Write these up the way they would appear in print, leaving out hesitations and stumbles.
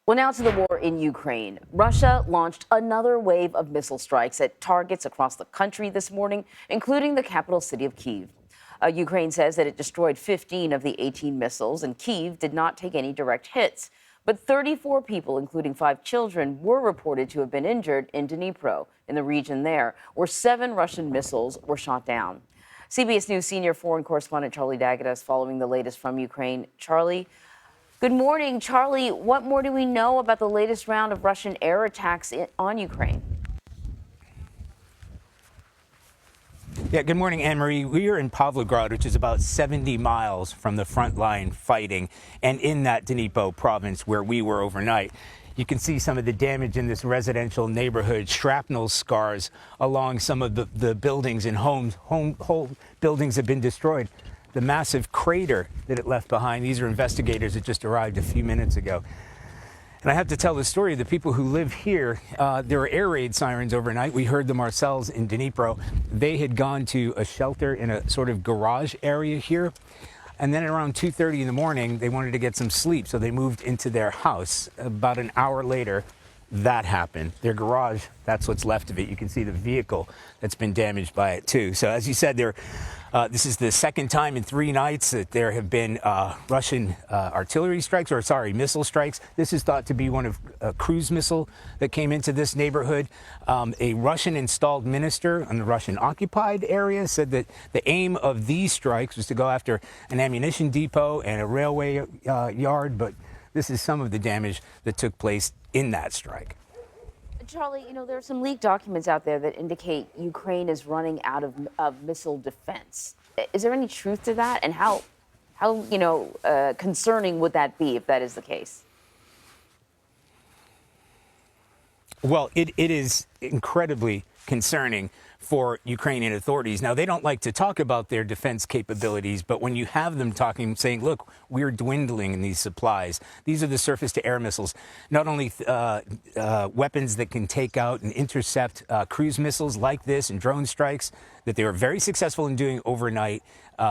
Well, now to the war in Ukraine. Russia launched another wave of missile strikes at targets across the country this morning, including the capital city of Kyiv. Ukraine says that it destroyed 15 of the 18 missiles, and Kyiv did not take any direct hits. But 34 people, including 5 children, were reported to have been injured in Dnipro, in the region there, where 7 Russian missiles were shot down. CBS News senior foreign correspondent Charlie Daggett is following the latest from Ukraine. Charlie, good morning. Charlie, what more do we know about the latest round of Russian air attacks on Ukraine? Yeah, good morning, Anne-Marie. We are in Pavlograd, which is about 70 miles from the front line fighting, and in that Dnipro province where we were overnight. You can see some of the damage in this residential neighborhood, shrapnel scars along some of the buildings and homes. Whole buildings have been destroyed. The massive crater that it left behind, these are investigators that just arrived a few minutes ago. And I have to tell the story of the people who live here. There were air raid sirens overnight. We heard them ourselves in Dnipro. They had gone to a shelter in a sort of garage area here. And then around 2:30 in the morning, they wanted to get some sleep, so they moved into their house. About an hour later, that happened. Their garage, that's what's left of it. You can see the vehicle that's been damaged by it, too. So as you said, this is the second time in 3 nights that there have been Russian artillery strikes, missile strikes. This is thought to be one of a cruise missile that came into this neighborhood. A Russian-installed minister in the Russian-occupied area said that the aim of these strikes was to go after an ammunition depot and a railway yard, but this is some of the damage that took place in that strike. Charlie, there are some leaked documents out there that indicate Ukraine is running out of missile defense. Is there any truth to that? And how concerning would that be if that is the case? Well, it is incredibly concerning for Ukrainian authorities. Now, they don't like to talk about their defense capabilities, but when you have them talking, saying, look, we're dwindling in these supplies. These are the surface-to-air missiles, not only weapons that can take out and intercept cruise missiles like this and drone strikes that they were very successful in doing overnight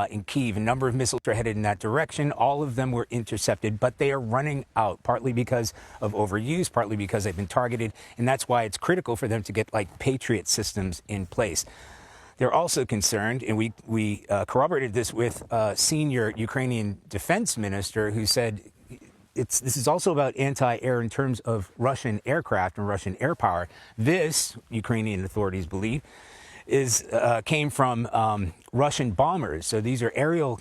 in Kyiv. A number of missiles are headed in that direction. All of them were intercepted, but they are running out, partly because of overuse, partly because they've been targeted. And that's why it's critical for them to get like Patriot systems in place. They're also concerned, and we corroborated this with a senior Ukrainian defense minister who said this is also about anti-air in terms of Russian aircraft and Russian air power. This, Ukrainian authorities believe, came from Russian bombers. So these are aerial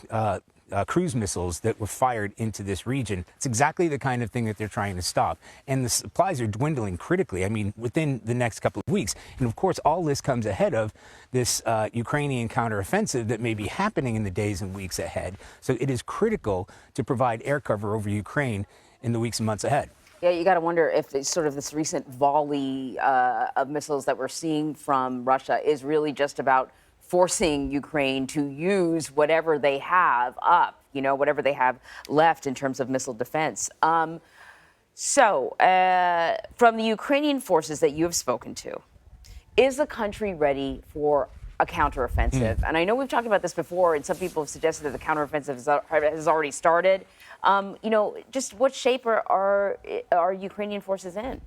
cruise missiles that were fired into this region. It's exactly the kind of thing that they're trying to stop. And the supplies are dwindling critically, within the next couple of weeks. And of course, all this comes ahead of this Ukrainian counteroffensive that may be happening in the days and weeks ahead. So it is critical to provide air cover over Ukraine in the weeks and months ahead. Yeah, you got to wonder if it's sort of this recent volley of missiles that we're seeing from Russia is really just about forcing Ukraine to use whatever they have whatever they have left in terms of missile defense. So from the Ukrainian forces that you have spoken to, is the country ready for a counteroffensive? And I know we've talked about this before, and some people have suggested that the counteroffensive has already started. Just what shape are Ukrainian forces in?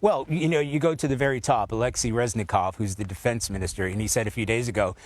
Well, you go to the very top, Alexei Reznikov, who's the defense minister, and he said a few days ago,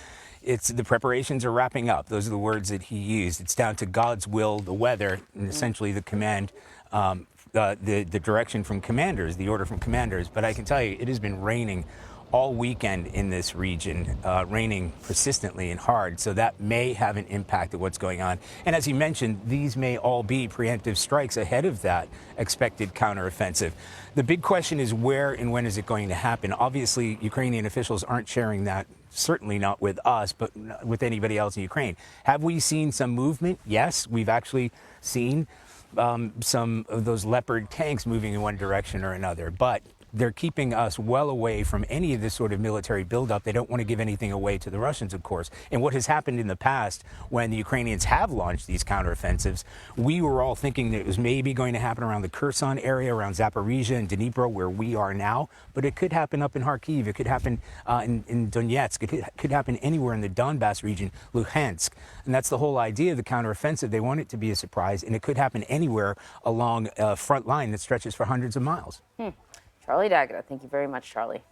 the preparations are wrapping up. Those are the words that he used. It's down to God's will, the weather, and essentially the command, the direction from commanders, the order from commanders. But I can tell you, it has been raining all weekend in this region, raining persistently and hard. So that may have an impact of what's going on. And as you mentioned, these may all be preemptive strikes ahead of that expected counteroffensive. The big question is where and when is it going to happen? Obviously, Ukrainian officials aren't sharing that, certainly not with us, but with anybody else in Ukraine. Have we seen some movement? Yes, we've actually seen some of those Leopard tanks moving in one direction or another. But they're keeping us well away from any of this sort of military buildup. They don't want to give anything away to the Russians, of course. And what has happened in the past when the Ukrainians have launched these counteroffensives, we were all thinking that it was maybe going to happen around the Kherson area, around Zaporizhia and Dnipro, where we are now. But it could happen up in Kharkiv. It could happen in Donetsk. It could happen anywhere in the Donbass region, Luhansk. And that's the whole idea of the counteroffensive. They want it to be a surprise, and it could happen anywhere along a front line that stretches for hundreds of miles. Charlie D'Agata, thank you very much, Charlie.